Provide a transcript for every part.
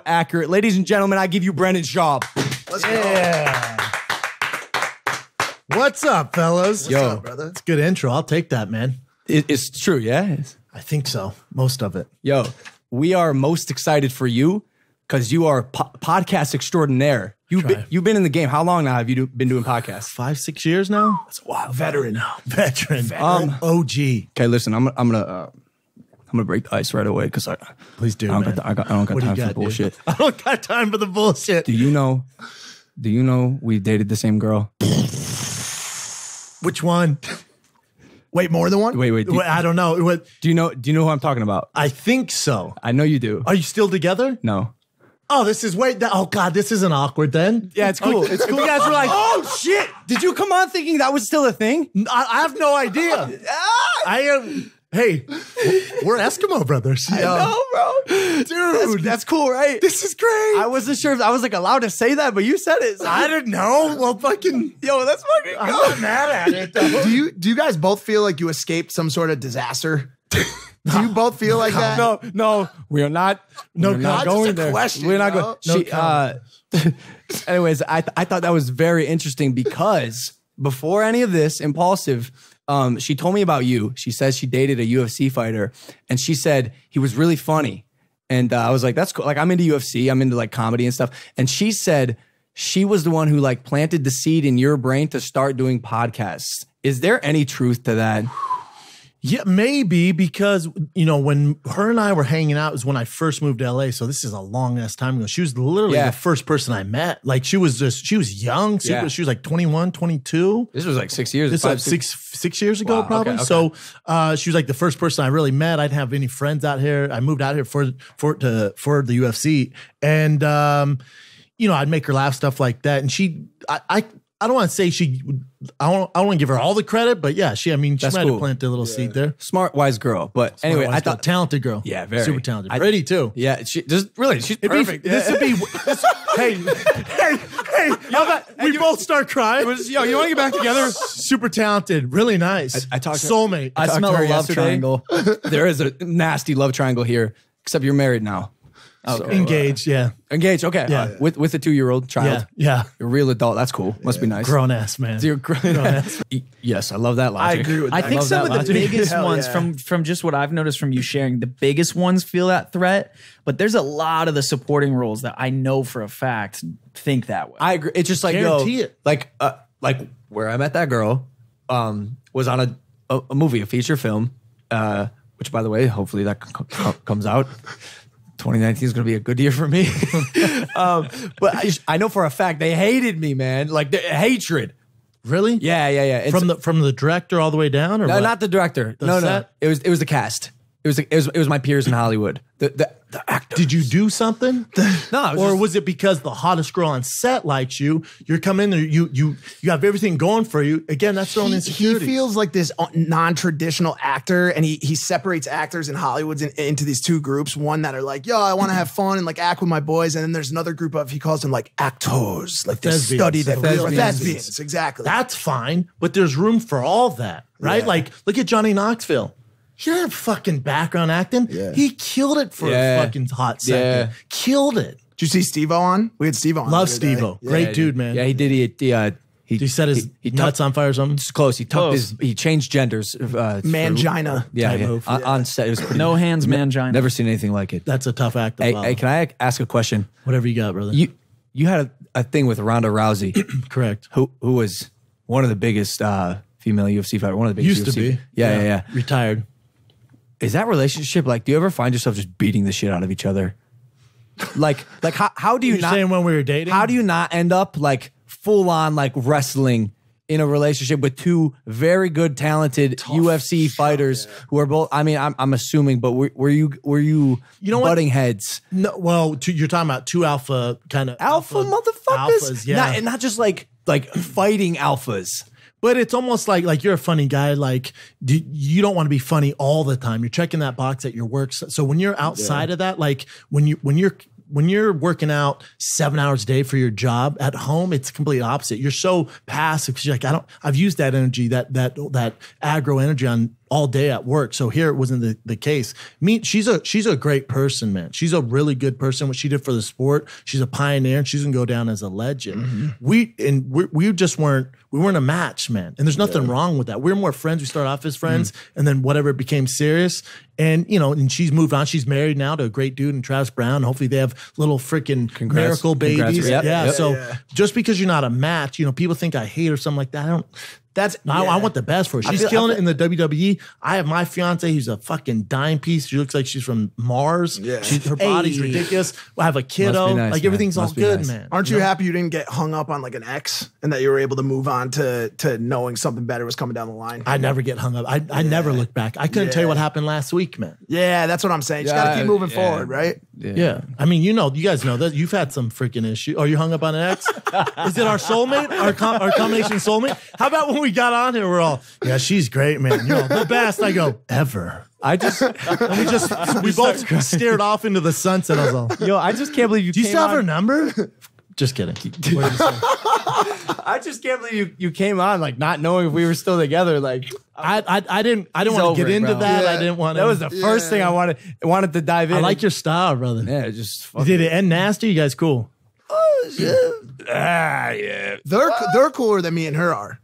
Accurate. Ladies and gentlemen, I give you Brennan Schaub. Let's go. What's up, fellas? What's up, brother? It's a good intro. I'll take that, man. It's true, yeah? I think so. Most of it. Yo, we are most excited for you because you are podcast extraordinaire. You've been in the game. How long now have you been doing podcasts? 5-6 years now? That's a while. Veteran. Veteran. OG. Okay, listen, I'm gonna break the ice right away because Please do, I man. don't got time for the bullshit. I don't got time for the bullshit. Do you know we dated the same girl? Which one? Wait, more than one? Wait. I don't know. Do you know who I'm talking about? I think so. I know you do. Are you still together? No. Oh, this is oh God, this isn't awkward then. Yeah, it's cool. It's cool. You guys were like, oh shit! Did you come on thinking that was still a thing? I have no idea. I am. Hey, we're Eskimo brothers. I know, bro. Dude, that's cool, right? This is great. I wasn't sure if I was like allowed to say that, but you said it. So I didn't know. Well, fucking. Yo, that's fucking I'm good. not mad at it. Though. Do you guys both feel like you escaped some sort of disaster? Do you both feel like that? No, we are not. We're not going just a there. question, We're not yo. going. Anyways, I thought that was very interesting because before any of this, Impaulsive, she told me about you. She says she dated a UFC fighter, and she said he was really funny. And I was like, that's cool. Like, I'm into UFC. I'm into like comedy and stuff. And she said she was the one who like planted the seed in your brain to start doing podcasts. Is there any truth to that? Yeah, maybe because, when her and I were hanging out was when I first moved to LA. So this is a long ass time ago. She was literally the first person I met. Like she was young. She was like 21, 22. This was like 6 years. This was like six years ago, probably. Okay. So she was like the first person I really met. I didn't have any friends out here. I moved out here for the UFC. And, I'd make her laugh, stuff like that. And I don't want to say I don't want to give her all the credit, but yeah, she might have planted a little seed there. Smart, wise girl. But anyway, I thought talented girl. Yeah, very. Super talented. Pretty too. Yeah, she's perfect. This would be, hey, we both start crying. You want to get back together? Super talented. Really nice. I talked to soulmate. I smell talked to her a love yesterday. triangle. There is a nasty love triangle here, except you're married now. So, engaged, yeah. Engaged, okay. Yeah. With a 2-year-old child. Yeah. A real adult. That's cool. Must be nice. Grown ass, man. You're grown ass. Yes, I love that logic. I agree with that. I think some of the biggest Hell ones yeah. from just what I've noticed from you sharing, the biggest ones feel that threat, but there's a lot of the supporting roles that I know for a fact think that way. I agree. It's just like, Guarantee it. like where I met that girl was on a movie, a feature film, which by the way, hopefully that comes out. 2019 is going to be a good year for me. But I know for a fact they hated me, man. Like hatred. Really? Yeah. It's, From the director all the way down, or no, what? not the director. The No. set? It was the cast. It was my peers in Hollywood. The actors. Did you do something? No, Was it because the hottest girl on set likes you? You're coming there, you have everything going for you. Again, that's their own He insecurity. feels like this non-traditional actor, and he separates actors in Hollywood into these two groups. One that are like, yo, I want to have fun and like act with my boys. And then there's another group of, he calls them like actors, like they Thespians. study that. Thespians. Thespians, exactly. That's fine, but there's room for all that, right? Yeah. Like, look at Johnny Knoxville. He didn't have fucking background acting. Yeah. He killed it for a fucking hot second. Yeah. Killed it. Did you see Steve-O on? We had Steve-O on. Love the other day. Steve-O. Yeah. Great dude, man. Yeah, he did. He set his nuts on fire or something. It's close. He tucked he changed genders. Mangina. Yeah, type move. on set. It was pretty. No hands, mangina. Never seen anything like it. That's a tough act to follow. Hey, can I ask a question? Whatever you got, brother. You had a thing with Ronda Rousey, Correct. who was one of the biggest female UFC fighters. One of the biggest Used to UFC. be. Yeah. Retired. Is that relationship like? Do you ever find yourself just beating the shit out of each other? Like how do you You're not? saying when we were dating? How do you not end up like full on like wrestling in a relationship with two very good, talented UFC fighters who are both? I mean, I'm assuming, but were you butting heads? No, well, you're talking about two alpha kind of Alpha motherfuckers, alphas, yeah. not just like fighting alphas. But it's almost like you're a funny guy. Like you don't want to be funny all the time. You're checking that box at your work. So when you're outside of that, like when you're working out 7 hours a day for your job at home, it's completely opposite. You're so passive because you're like, I've used that energy, that aggro energy on all day at work. So here it wasn't the case. She's a great person, man. She's a really good person. What she did for the sport, she's a pioneer, and she's gonna go down as a legend. We just weren't a match, man. And there's nothing wrong with that. We're more friends. We started off as friends, and then whatever it became serious. And and she's moved on. She's married now to a great dude, and Travis Brown. Hopefully they have little freaking miracle babies. So just because you're not a match, people think I hate or something like that. I want the best for her. She's killing it in the WWE. I have my fiance who's a fucking dime piece. She looks like she's from Mars. Yeah. Her body's ridiculous. I have a kiddo. Nice, everything's all good, man. Aren't you happy you didn't get hung up on like an ex and that you were able to move on to knowing something better was coming down the line? I never get hung up. I never look back. I couldn't tell you what happened last week, man. Yeah, that's what I'm saying. You just got to keep moving forward, right? Yeah. I mean, you guys know that you've had some freaking issue. Are you hung up on an ex? Is it our soulmate? Our combination soulmate? How about when we got on here, we're all, yeah, she's great, man. You're the best. I go, ever. We both stared off into the sunset. I was all, yo, I just can't believe you. Do you still have her number? Just kidding. I just can't believe you came on like not knowing if we were still together. Like I didn't want to get into that. Yeah. I didn't want to. That was the first thing I wanted to dive in. I like your style, brother. Yeah, just did it end nasty? You guys cool? Oh shit. Yeah. They're cooler than me and her are.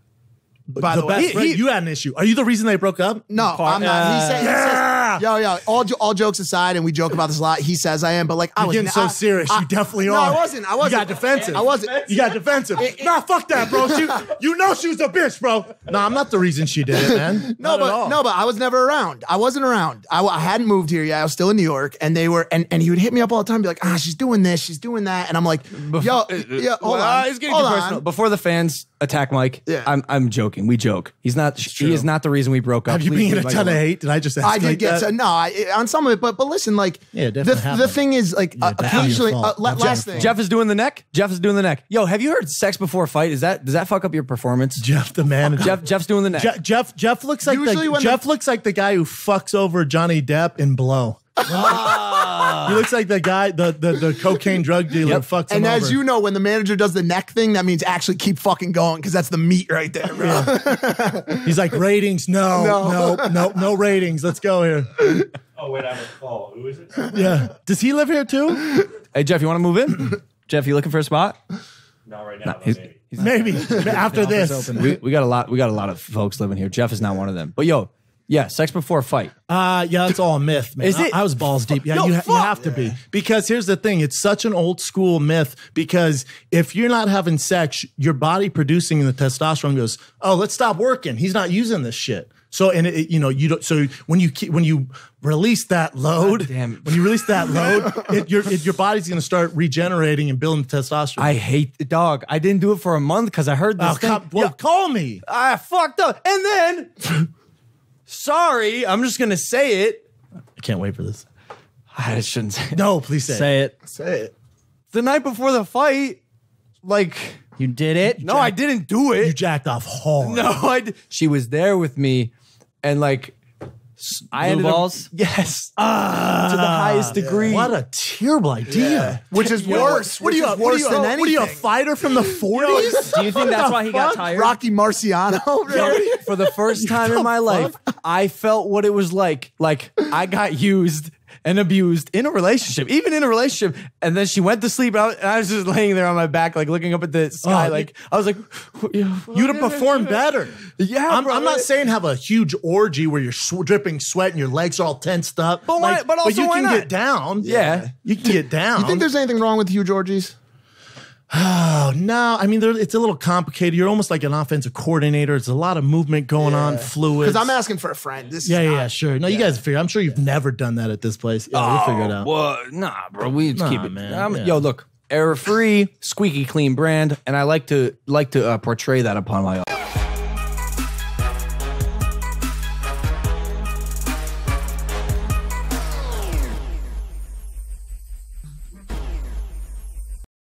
By the way, you had an issue. Are you the reason they broke up? No, I'm not. He says, yo, all jokes aside, and we joke about this a lot. He says I am, but like I was getting so serious. You definitely are. No, I wasn't. You got defensive. I wasn't. You got defensive. Nah, fuck that, bro. You know she was a bitch, bro. No, I'm not the reason she did it, man. No, but I was never around. I wasn't around. I hadn't moved here yet. I was still in New York, and they were, and he would hit me up all the time, be like, she's doing this, she's doing that, and I'm like, hold on. It's getting too personal. Before the fans attack Mike, I'm joking. We joke. He is not the reason we broke up. Have you been getting a ton of hate? Did I just ask I did get that? On some of it, but listen, like the thing is like occasionally last thing. Jeff is doing the neck. Yo, have you heard sex before a fight? Does that fuck up your performance? Jeff the manager. Jeff's doing the neck. Jeff looks like looks like the guy who fucks over Johnny Depp in Blow. He looks like the guy, the cocaine drug dealer fucks him over. And as you know, when the manager does the neck thing, that means actually keep fucking going because that's the meat right there, bro. Yeah. He's like, ratings, no ratings. Let's go here. Oh, wait, I have a call. Who is it? Yeah. Does he live here too? Hey, Jeff, you want to move in? Jeff, you looking for a spot? Not right now, but maybe. After this. We got a lot of folks living here. Jeff is not one of them. But yo, yeah, sex before a fight. Yeah, that's all a myth, man. Is it? I was balls deep. Yeah, you have to be. Because here's the thing. It's such an old school myth because if you're not having sex, your body producing the testosterone goes, oh, let's stop working. He's not using this shit. So, and you don't, so when you release that load, your body's going to start regenerating and building testosterone. I hate the dog. I didn't do it for a month because I heard this thing. Call me. I fucked up. And then... Sorry, I'm just going to say it. I can't wait for this. I shouldn't say it. No, please say it. Say it. The night before the fight, like... You did it? No, I didn't do it. You jacked off hard. No, she was there with me and like... I ended balls? Yes. To the highest degree. What a terrible idea. Yeah. Which is worse. What are you, worse than anything? What are you, a fighter from the 40s? Do you think that's why he got tired? Rocky Marciano? Really? For the first time in my life, I felt what it was like. Like, I got used and abused in a relationship, even in a relationship. And then she went to sleep, and I was just laying there on my back, like looking up at the sky. Like I was like, you'd have performed better. Yeah, I'm not saying have a huge orgy where you're dripping sweat and your legs are all tensed up. But why? But also, you why can not? get down. Yeah, you can get down. You think there's anything wrong with huge orgies? Oh, no. I mean, it's a little complicated. You're almost like an offensive coordinator. It's a lot of movement going on, fluid. Because I'm asking for a friend. This yeah, sure. No, you guys figure. I'm sure you've never done that at this place. Yeah, we'll figure it out. Well, nah, bro. We just keep it, man. Yo, look, error-free, squeaky clean brand, and I like to portray that upon my